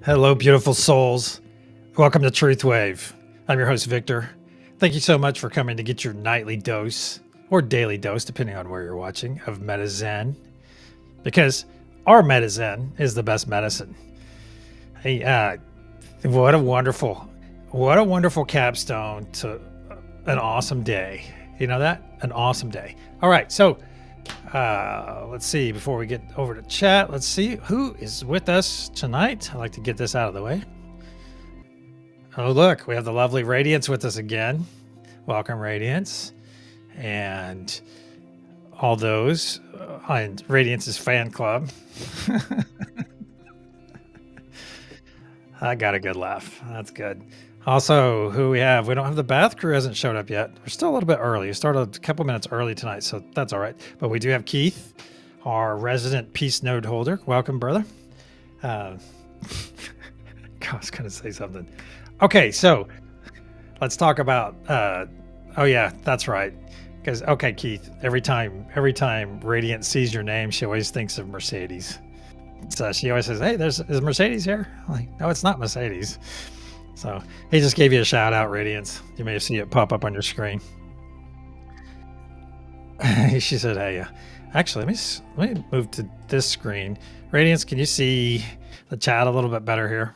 Hello, beautiful souls. Welcome to TruthWave. I'm your host, Victor. Thank you so much for coming to get your nightly dose, or daily dose, depending on where you're watching, of Meta-Zen. Because our Meta-Zen is the best medicine. Hey, what a wonderful capstone to an awesome day. You know that? An awesome day. All right, so let's see, before we get over to chat, let's see who is with us tonight. I like to get this out of the way. Oh, look, we have the lovely Radiance with us again. Welcome, Radiance. And all those on Radiance's fan club. I got a good laugh. That's good. Also, who we have? We don't have the Bath crew hasn't showed up yet. We're still a little bit early. We started a couple minutes early tonight, so that's all right. But we do have Keith, our resident peace node holder. Welcome, brother. God, I was going to say something. Okay, so let's talk about. Oh yeah, that's right. Because okay, Keith. Every time Radiant sees your name, she always thinks of Mercedes. So she always says, "Hey, is Mercedes here?" I'm like, no, it's not Mercedes. So he just gave you a shout out, Radiance. You may have seen it pop up on your screen. She said, "Hey, actually, let me move to this screen. Radiance, can you see the chat a little bit better here?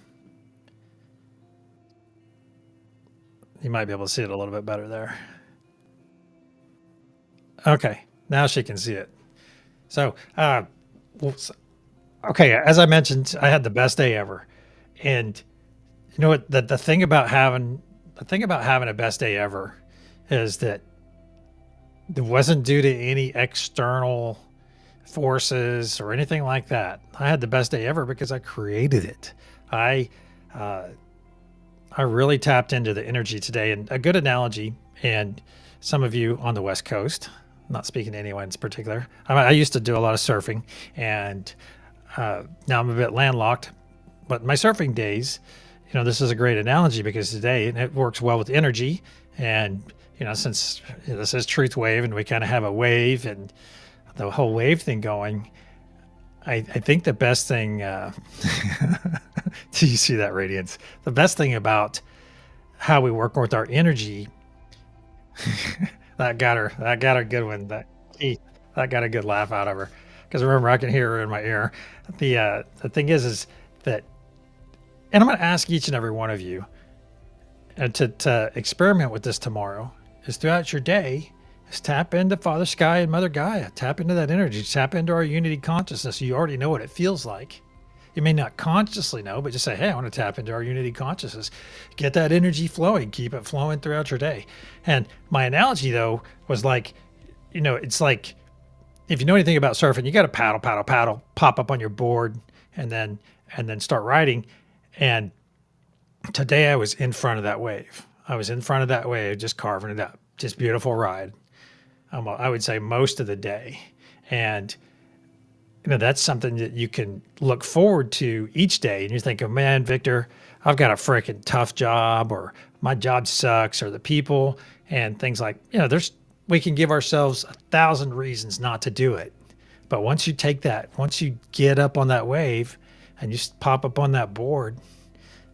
You might be able to see it a little bit better there. Okay, now she can see it. So, okay, as I mentioned, I had the best day ever, and you know what? The thing about having a best day ever is that it wasn't due to any external forces or anything like that. I had the best day ever because I created it. I really tapped into the energy today, and a good analogy. And some of you on the West Coast, not speaking to anyone in particular, I used to do a lot of surfing, and now I'm a bit landlocked. But my surfing days, you know, this is a great analogy because today it works well with energy. And, you know, since this is TruthWave and we kind of have a wave and the whole wave thing going, I think the best thing, do you see that, Radiance? The best thing about how we work with our energy, that got her good one. That got a good laugh out of her. Because remember, I can hear her in my ear. The thing is that, and I'm going to ask each and every one of you to experiment with this tomorrow, is throughout your day, is tap into Father Sky and Mother Gaia. Tap into that energy. Tap into our unity consciousness. You already know what it feels like. You may not consciously know, but just say, hey, I want to tap into our unity consciousness. Get that energy flowing. Keep it flowing throughout your day. And my analogy, though, was like, you know, it's like, if you know anything about surfing, you got to paddle, pop up on your board, and then start riding. And today I was in front of that wave. I was in front of that wave, just carving it up. Just beautiful ride. I would say most of the day. And you know, that's something that you can look forward to each day. And you're thinking, man, Victor, I've got a freaking tough job, or my job sucks, or the people and things like, you know, we can give ourselves 1,000 reasons not to do it. But once you get up on that wave and you pop up on that board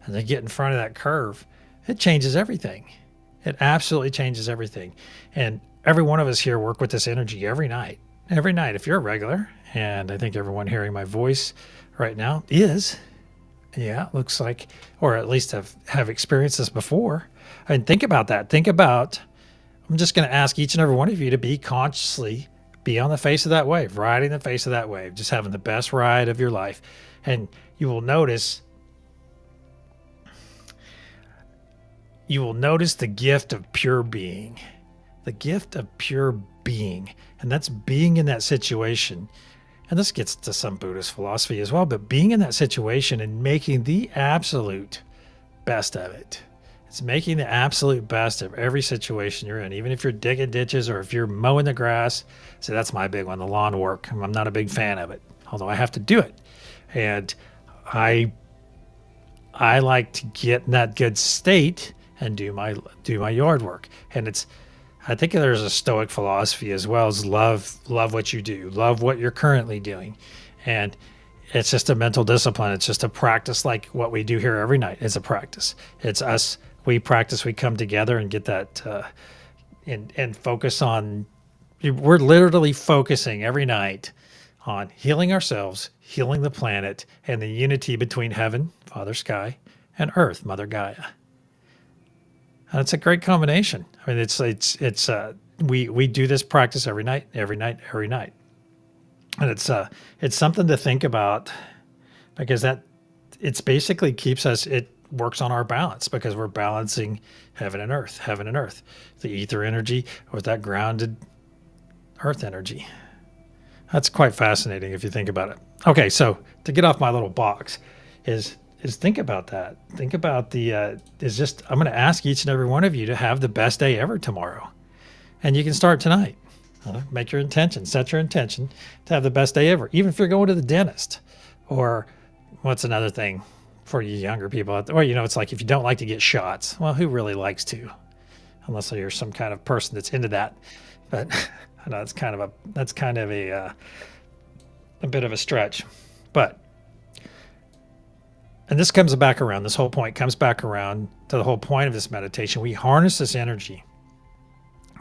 and then get in front of that curve, it changes everything. It absolutely changes everything. And every one of us here work with this energy every night. Every night, if you're a regular, and I think everyone hearing my voice right now is, yeah, looks like, or at least have experienced this before. And think about that. I'm just going to ask each and every one of you to be on the face of that wave, riding the face of that wave, just having the best ride of your life. And you will notice the gift of pure being. The gift of pure being. And that's being in that situation. And this gets to some Buddhist philosophy as well, but being in that situation and making the absolute best of it. It's making the absolute best of every situation you're in, even if you're digging ditches or if you're mowing the grass. So that's my big one, the lawn work. I'm not a big fan of it, although I have to do it. And I like to get in that good state and do my yard work. And I think there's a Stoic philosophy as well as love what you do, love what you're currently doing. And it's just a mental discipline. It's just a practice like what we do here every night. It's a practice. It's us. We practice. We come together and get that and focus on. We're literally focusing every night on healing ourselves, healing the planet, and the unity between heaven, Father Sky, and Earth, Mother Gaia. And it's a great combination. I mean, we do this practice every night, and it's something to think about because that it's basically keeps us. It works on our balance because we're balancing heaven and earth, the ether energy with that grounded earth energy. That's quite fascinating if you think about it. Okay, so to get off my little box is think about that. Think about I'm going to ask each and every one of you to have the best day ever tomorrow. And you can start tonight. Make your intention, set your intention to have the best day ever. Even if you're going to the dentist or what's another thing for you younger people out there? Or, it's like if you don't like to get shots, well, who really likes to? Unless you're some kind of person that's into that. But I know that's kind of a bit of a stretch. But and this comes back around. This whole point comes back around to the whole point of this meditation. We harness this energy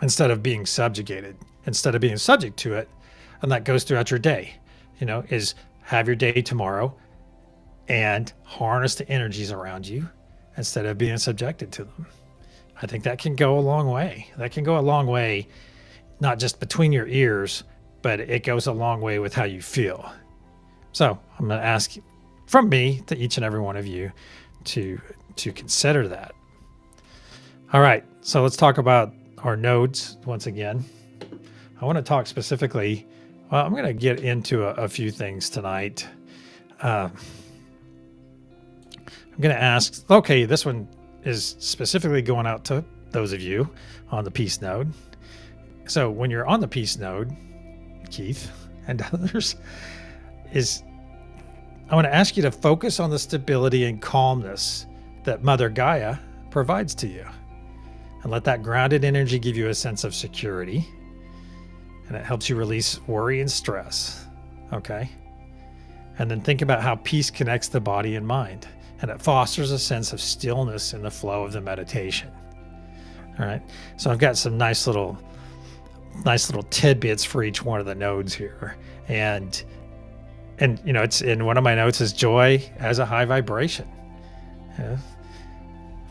instead of being subjugated, instead of being subject to it. And that goes throughout your day, is have your day tomorrow and harness the energies around you instead of being subjected to them. I think that can go a long way. That can go a long way, not just between your ears, but it goes a long way with how you feel. So I'm going to ask from me to each and every one of you to consider that. All right, so let's talk about our nodes once again. I want to talk specifically, I'm going to get into a few things tonight. I'm going to ask, okay, this one is specifically going out to those of you on the peace node. So when you're on the peace node, Keith and others, I want to ask you to focus on the stability and calmness that Mother Gaia provides to you. And let that grounded energy give you a sense of security. And it helps you release worry and stress. Okay? And then think about how peace connects the body and mind. And it fosters a sense of stillness in the flow of the meditation. All right? So I've got some nice little tidbits for each one of the nodes here. And it's in one of my notes is joy as a high vibration.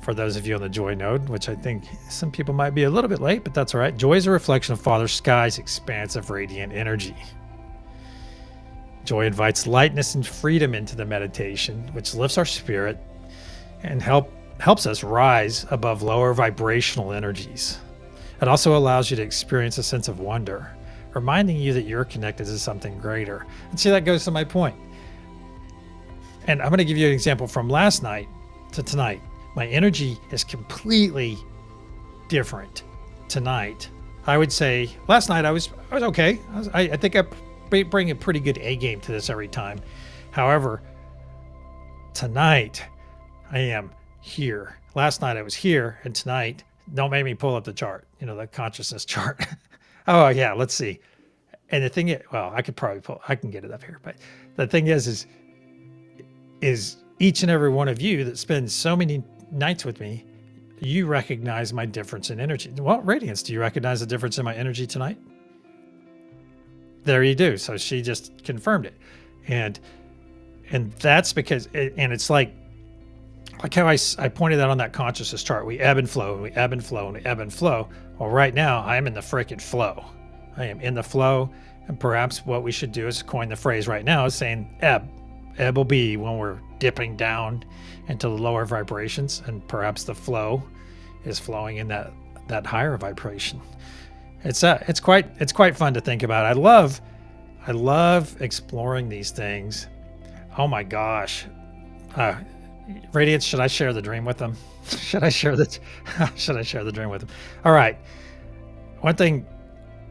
For those of you on the joy node, which I think some people might be a little bit late, but that's all right. Joy is a reflection of Father Sky's expansive radiant energy. Joy invites lightness and freedom into the meditation, which lifts our spirit and helps us rise above lower vibrational energies. It also allows you to experience a sense of wonder, reminding you that you're connected to something greater. And see, that goes to my point. And I'm going to give you an example from last night to tonight. My energy is completely different tonight. I would say last night I was okay. I think I bring a pretty good A game to this every time. However, tonight I am here. Last night I was here, and tonight, don't make me pull up the chart, the consciousness chart. Oh yeah, let's see. And the thing is, well, I can get it up here, but the thing is each and every one of you that spends so many nights with me, you recognize my difference in energy. Well, Radiance, do you recognize the difference in my energy tonight? There you do. So she just confirmed it. And that's because, and it's like how I pointed out on that consciousness chart, we ebb and flow, and we ebb and flow, and we ebb and flow. Well, right now I am in the frickin' flow. I am in the flow. And perhaps what we should do is coin the phrase right now is saying ebb. Ebb will be when we're dipping down into the lower vibrations, and perhaps the flow is flowing in that higher vibration. It's quite fun to think about. I love exploring these things. Oh my gosh. Radiance, should I share the dream with them? Should I share the dream with them? All right. One thing,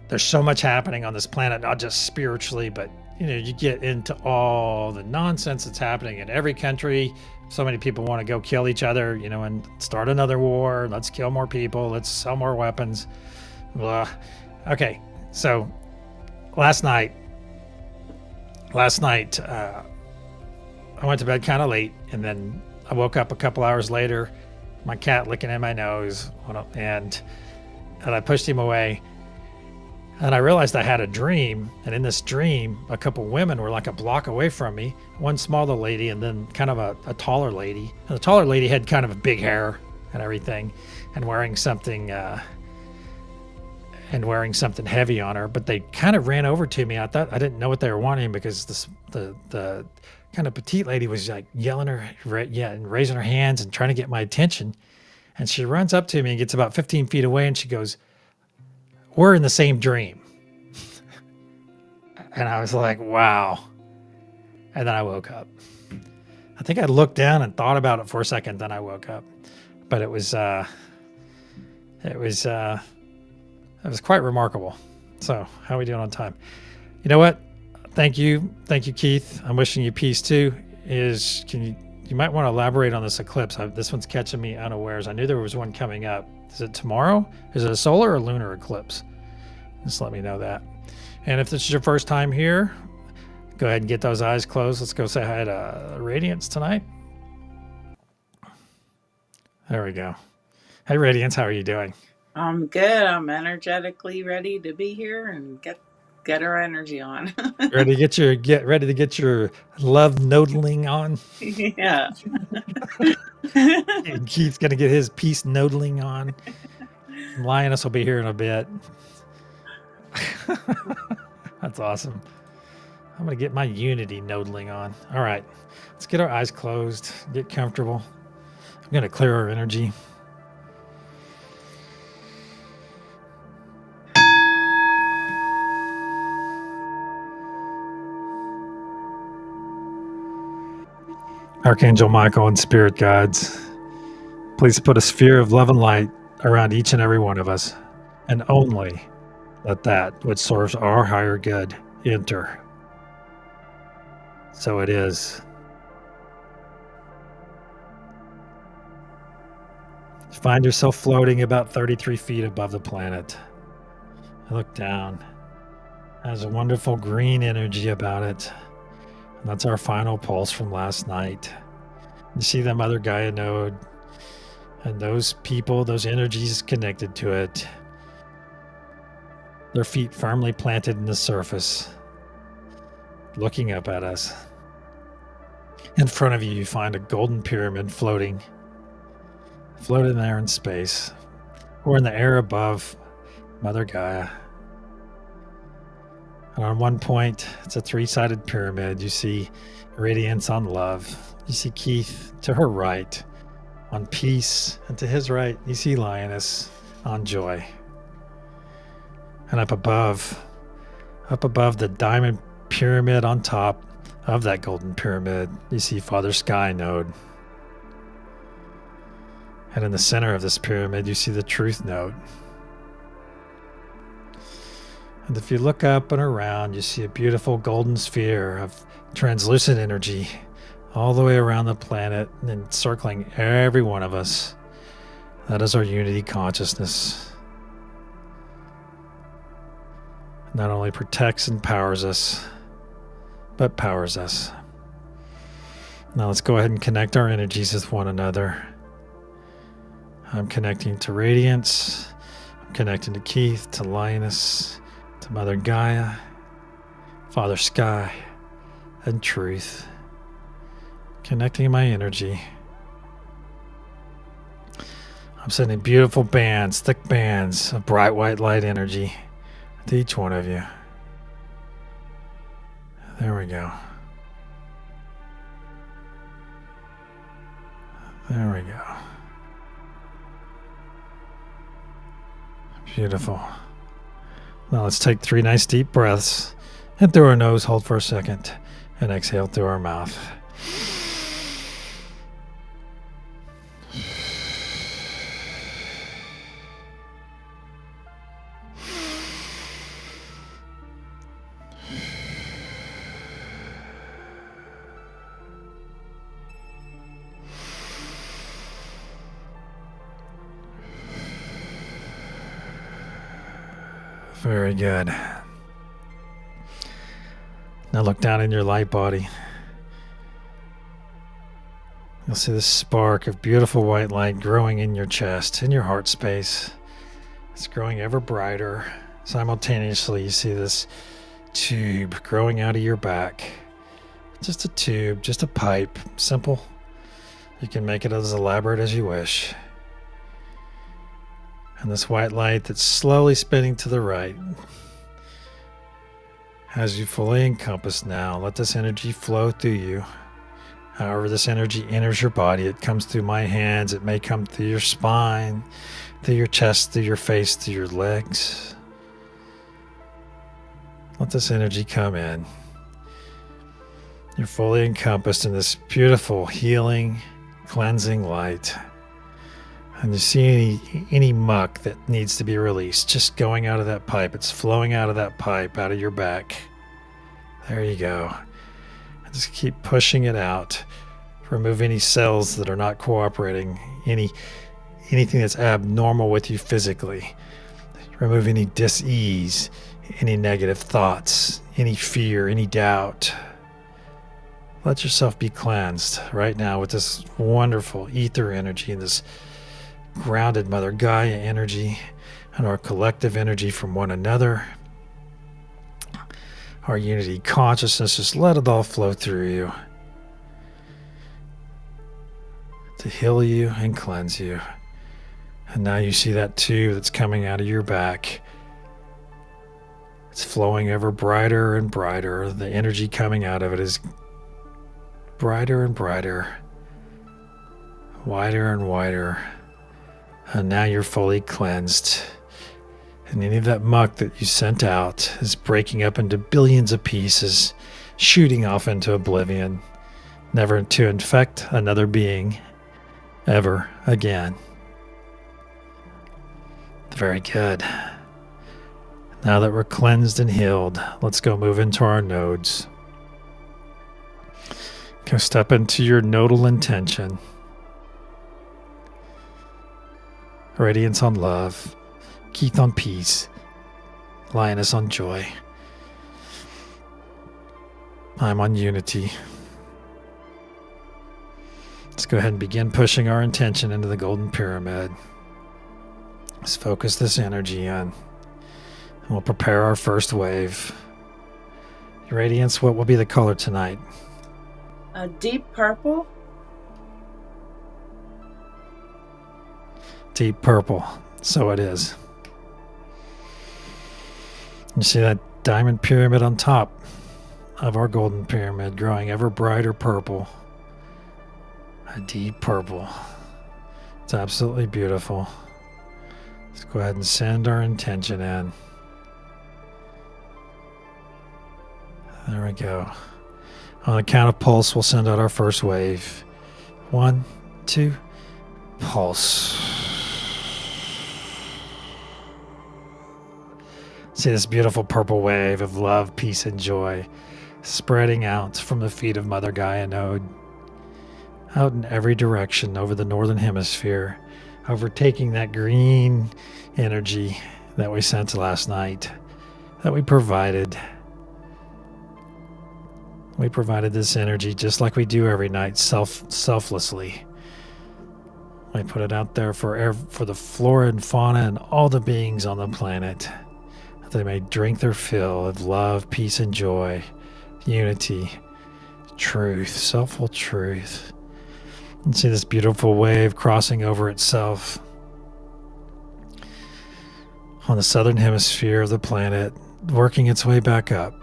there's so much happening on this planet, not just spiritually, but you get into all the nonsense that's happening in every country. So many people want to go kill each other, and start another war. Let's kill more people. Let's sell more weapons. Blah. Okay, so last night, last night, I went to bed kind of late, and then I woke up a couple hours later. My cat licking at my nose, and I pushed him away. And I realized I had a dream, and in this dream, a couple women were like a block away from me. One smaller lady, and then kind of a taller lady. And the taller lady had kind of a big hair and everything, and wearing something heavy on her. But they kind of ran over to me. I thought I didn't know what they were wanting because the kind of petite lady was like yelling and raising her hands and trying to get my attention. And she runs up to me and gets about 15 feet away, and she goes, "We're in the same dream." And I was like, wow. And then I woke up. I think I looked down and thought about it for a second, then I woke up. But it was quite remarkable. So how are we doing on time? You know what? Thank you, Keith. I'm wishing you peace too. You might want to elaborate on this eclipse. This one's catching me unawares. I knew there was one coming up. Is it tomorrow? Is it a solar or lunar eclipse? Just let me know that. And if this is your first time here, go ahead and get those eyes closed. Let's go say hi to Radiance tonight. There we go. Hey, Radiance, how are you doing? I'm good. I'm energetically ready to be here and get our energy on. Ready to get your love noodling on? Yeah. Keith's gonna get his peace noodling on. Lioness will be here in a bit. That's awesome. I'm gonna get my unity noodling on. All right, let's get our eyes closed, get comfortable. I'm gonna clear our energy. Archangel Michael and spirit guides, please put a sphere of love and light around each and every one of us, and only let that which serves our higher good enter. So it is. Find yourself floating about 33 feet above the planet. Look down. It has a wonderful green energy about it. And that's our final pulse from last night. You see the Mother Gaia node and those people, those energies connected to it. Their feet firmly planted in the surface, looking up at us. In front of you, you find a golden pyramid floating there in space, or in the air above Mother Gaia. And on one point, it's a three-sided pyramid. You see Radiance on love. You see Keith to her right on peace, and to his right, you see Lioness on joy. And up above the diamond pyramid on top of that golden pyramid, you see Father Sky node. And in the center of this pyramid, you see the Truth node. And if you look up and around, you see a beautiful golden sphere of translucent energy all the way around the planet and encircling every one of us. That is our unity consciousness. Not only protects and powers us, but powers us. Now let's go ahead and connect our energies with one another. I'm connecting to Radiance. I'm connecting to Keith, to Lioness, to Mother Gaia, Father Sky, and Truth. Connecting my energy. I'm sending beautiful bands, thick bands of bright white light energy to each one of you. There we go. There we go. Beautiful. Now let's take 3 nice deep breaths. In through our nose, hold for a second, and exhale through our mouth. Very good. Now look down in your light body. You'll see this spark of beautiful white light growing in your chest, in your heart space. It's growing ever brighter. Simultaneously, you see this tube growing out of your back. Just a tube, just a pipe, simple. You can make it as elaborate as you wish. And this white light that's slowly spinning to the right. As you fully encompass now, let this energy flow through you. However this energy enters your body, it comes through my hands, it may come through your spine, through your chest, through your face, through your legs. Let this energy come in. You're fully encompassed in this beautiful, healing, cleansing light. And you see any muck that needs to be released, just going out of that pipe. It's flowing out of that pipe, out of your back. There you go. And just keep pushing it out. Remove any cells that are not cooperating, anything that's abnormal with you physically. Remove any dis-ease, any negative thoughts, any fear, any doubt. Let yourself be cleansed right now with this wonderful ether energy and this grounded Mother Gaia energy and our collective energy from one another. Our unity consciousness, just let it all flow through you to heal you and cleanse you. And now you see that tube that's coming out of your back. It's flowing ever brighter and brighter. The energy coming out of it is brighter and brighter, wider and wider. And now you're fully cleansed. And any of that muck that you sent out is breaking up into billions of pieces, shooting off into oblivion, never to infect another being ever again. Very good. Now that we're cleansed and healed, let's go move into our nodes. Go step into your nodal intention. Radiance on love, Keith on peace, Lioness on joy. I'm on unity. Let's go ahead and begin pushing our intention into the golden pyramid. Let's focus this energy on, and we'll prepare our first wave. Radiance, what will be the color tonight? A deep purple. Deep purple. So it is. You see that diamond pyramid on top of our golden pyramid growing ever brighter purple. A deep purple. It's absolutely beautiful. Let's go ahead and send our intention in. There we go. On the count of pulse, we'll send out our first wave. 1, 2, pulse. See this beautiful purple wave of love, peace, and joy spreading out from the feet of Mother Gaia node, out in every direction over the northern hemisphere, overtaking that green energy that we sent last night, that we provided. We provided this energy just like we do every night, selflessly. We put it out there for the flora and fauna and all the beings on the planet, that they may drink their fill of love, peace, and joy, unity, truth, soulful truth. And see this beautiful wave crossing over itself on the southern hemisphere of the planet, working its way back up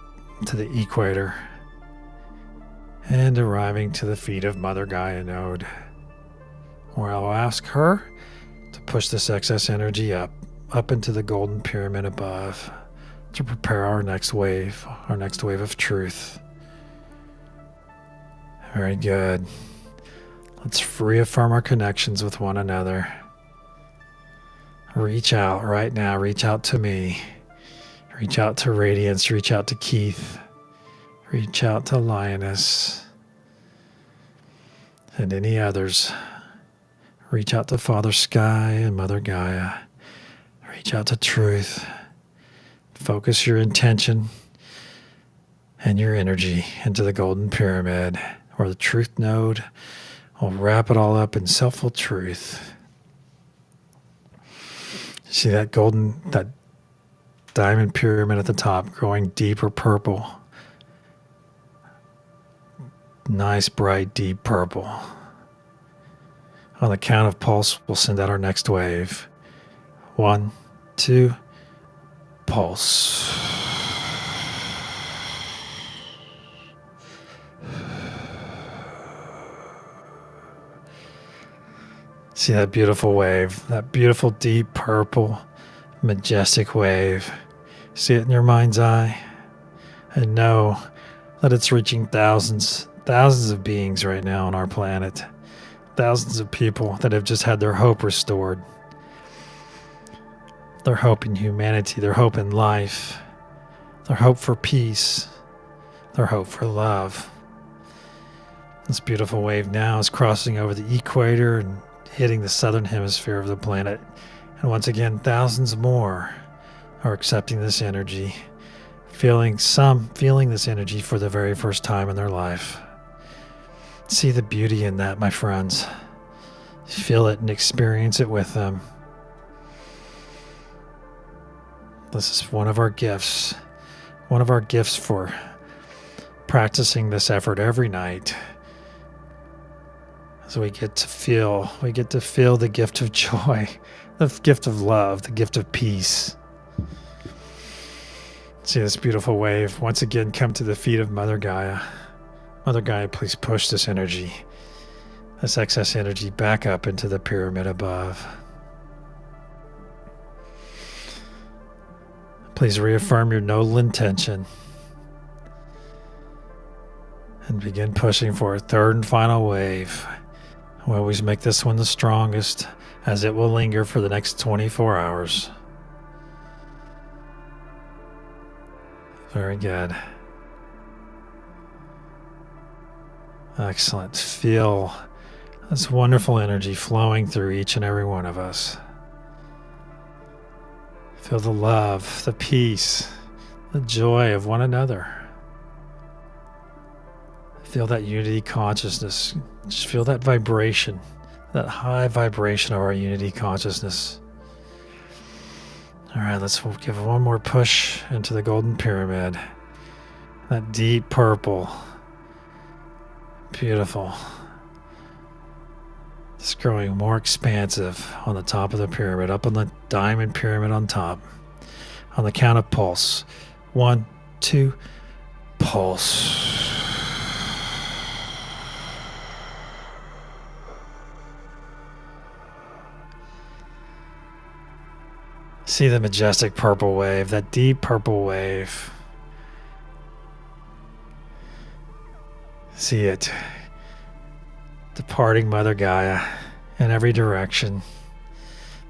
to the equator and arriving to the feet of Mother Gaia node, where I'll ask her to push this excess energy up into the golden pyramid above to prepare our next wave of truth. Very good. Let's reaffirm our connections with one another. Reach out right now. Reach out to me. Reach out to Radiance. Reach out to Keith. Reach out to Lioness. And any others. Reach out to Father Sky and Mother Gaia. Reach out to Truth. Focus your intention and your energy into the golden pyramid, or the truth node. We'll wrap it all up in self-full truth. See that diamond pyramid at the top, growing deeper purple. Nice, bright, deep purple. On the count of pulse, we'll send out our next wave. 1, 2, pulse. See that beautiful wave, that beautiful deep purple, majestic wave. See it in your mind's eye and know that it's reaching thousands of beings right now on our planet. Thousands of people that have just had their hope restored. Their hope in humanity, their hope in life, their hope for peace, their hope for love. This beautiful wave now is crossing over the equator and hitting the southern hemisphere of the planet. And once again, thousands more are accepting this energy, feeling this energy for the very first time in their life. See the beauty in that, my friends. Feel it and experience it with them. This is one of our gifts for practicing this effort every night. So we get to feel the gift of joy, the gift of love, the gift of peace. See this beautiful wave once again come to the feet of Mother Gaia. Mother Gaia, please push this energy, this excess energy, back up into the pyramid above. Please reaffirm your nodal intention and begin pushing for a third and final wave. We always make this one the strongest, as it will linger for the next 24 hours. Very good. Excellent. Feel this wonderful energy flowing through each and every one of us. Feel the love, the peace, the joy of one another. Feel that unity consciousness. Just feel that vibration, that high vibration of our unity consciousness. All right, let's give one more push into the golden pyramid. That deep purple. Beautiful. It's growing more expansive on the top of the pyramid, up on the diamond pyramid on top. On the count of pulse. 1, 2, pulse. See the majestic purple wave, that deep purple wave. See it departing Mother Gaia in every direction.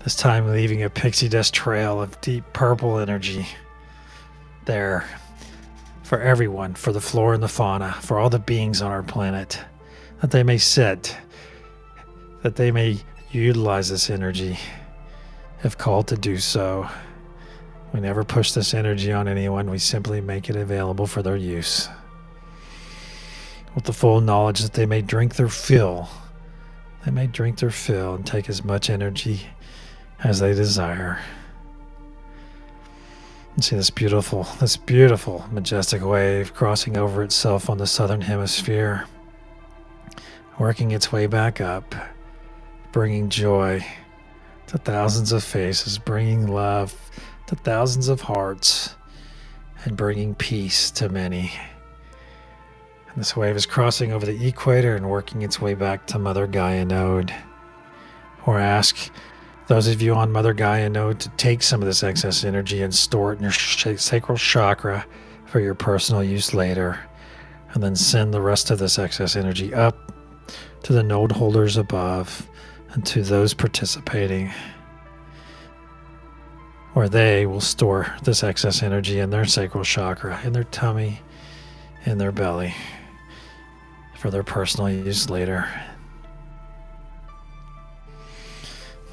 This time leaving a pixie dust trail of deep purple energy there for everyone, for the flora and the fauna, for all the beings on our planet, that they may sit, that they may utilize this energy if called to do so. We never push this energy on anyone. We simply make it available for their use, with the full knowledge that they may drink their fill. They may drink their fill and take as much energy as they desire. And see this beautiful, majestic wave crossing over itself on the southern hemisphere, working its way back up, bringing joy to thousands of faces, bringing love to thousands of hearts, and bringing peace to many. And this wave is crossing over the equator and working its way back to Mother Gaia node. Or ask those of you on Mother Gaia node to take some of this excess energy and store it in your sacral chakra for your personal use later, and then send the rest of this excess energy up to the node holders above and to those participating, where they will store this excess energy in their sacral chakra, in their tummy, in their belly, for their personal use later.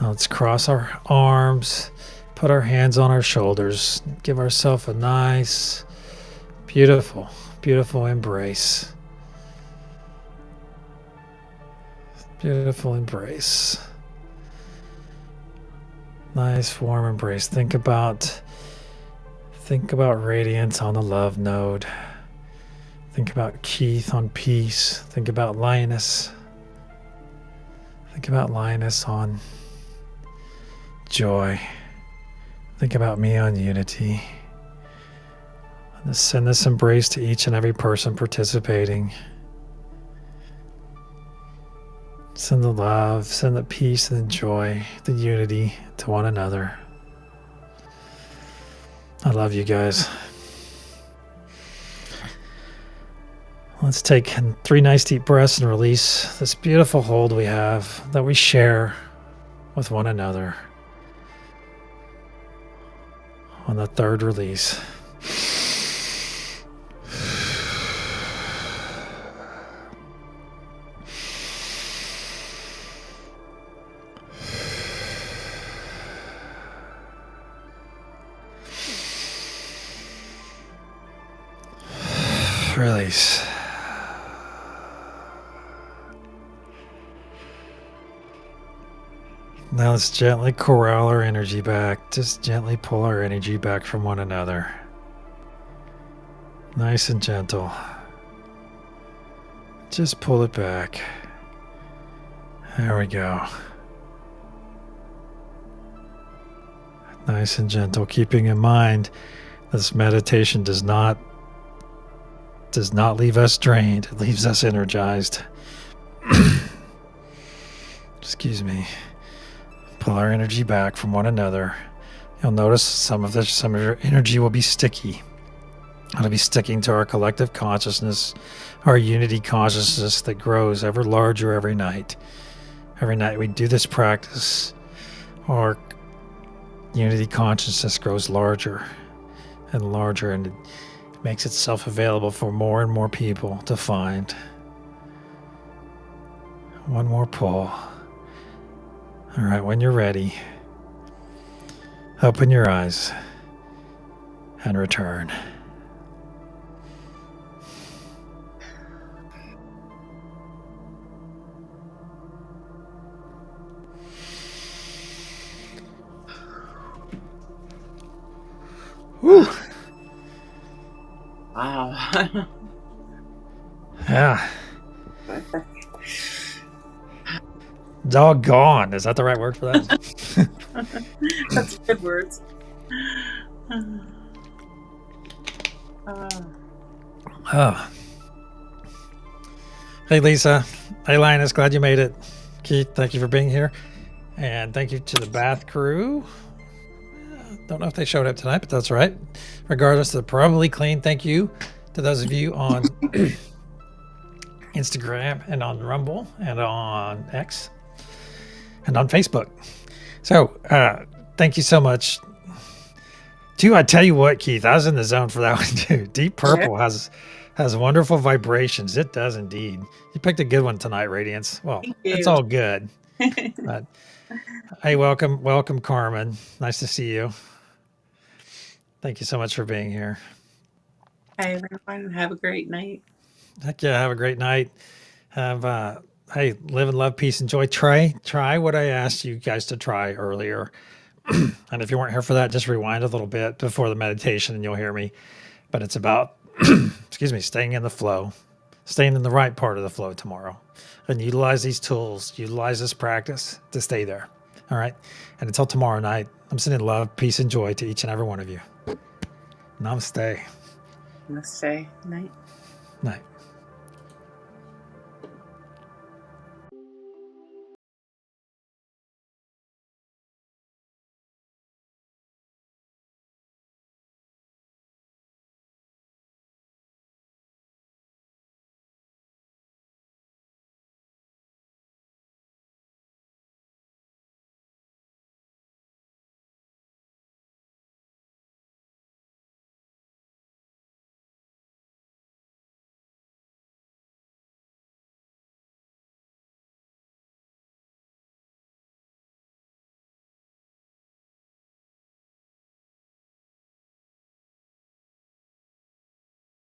Now let's cross our arms Put our hands on our shoulders. Give ourselves a nice, beautiful, beautiful embrace. Beautiful embrace. Nice warm embrace. Think about radiance on the love node. Think about Keith on peace. Think about Linus. Think about Linus on joy. Think about me on unity. Send this embrace to each and every person participating. Send the love, send the peace and the joy, the unity to one another. I love you guys. Let's take 3 nice deep breaths and release this beautiful hold we have that we share with one another. On the 3rd release. Release. Now let's gently corral our energy back. Just gently pull our energy back from one another. Nice and gentle. Just pull it back. There we go. Nice and gentle, keeping in mind this meditation does not leave us drained. It leaves us energized. Excuse me. Pull our energy back from one another. You'll notice some of your energy will be sticky. It'll be sticking to our collective consciousness, our unity consciousness that grows ever larger every night. Every night we do this practice, our unity consciousness grows larger and larger, and it makes itself available for more and more people to find. One more pull. All right, when you're ready, open your eyes and return. Woo! Wow. Yeah. Doggone. Is that the right word for that? That's good words. Oh. Hey, Lisa. Hey, Linus. Glad you made it. Keith, thank you for being here. And thank you to the bath crew. Don't know if they showed up tonight, but that's right. Regardless, they're probably clean. Thank you to those of you on Instagram and on Rumble and on X and on Facebook. So thank you so much. I tell you what, Keith, I was in the zone for that one too. Deep Purple has wonderful vibrations. It does indeed. You picked a good one tonight, Radiance. Well, it's all good. But, hey, welcome, Carmen. Nice to see you. Thank you so much for being here. Hi, everyone. Have a great night. Heck yeah, have a great night. Hey, live and love, peace and joy. Try what I asked you guys to try earlier. And if you weren't here for that, just rewind a little bit before the meditation and you'll hear me. But it's about, staying in the flow, staying in the right part of the flow tomorrow. And utilize these tools, utilize this practice to stay there. All right. And until tomorrow night, I'm sending love, peace, and joy to each and every one of you. Namaste. Namaste. Night. Night.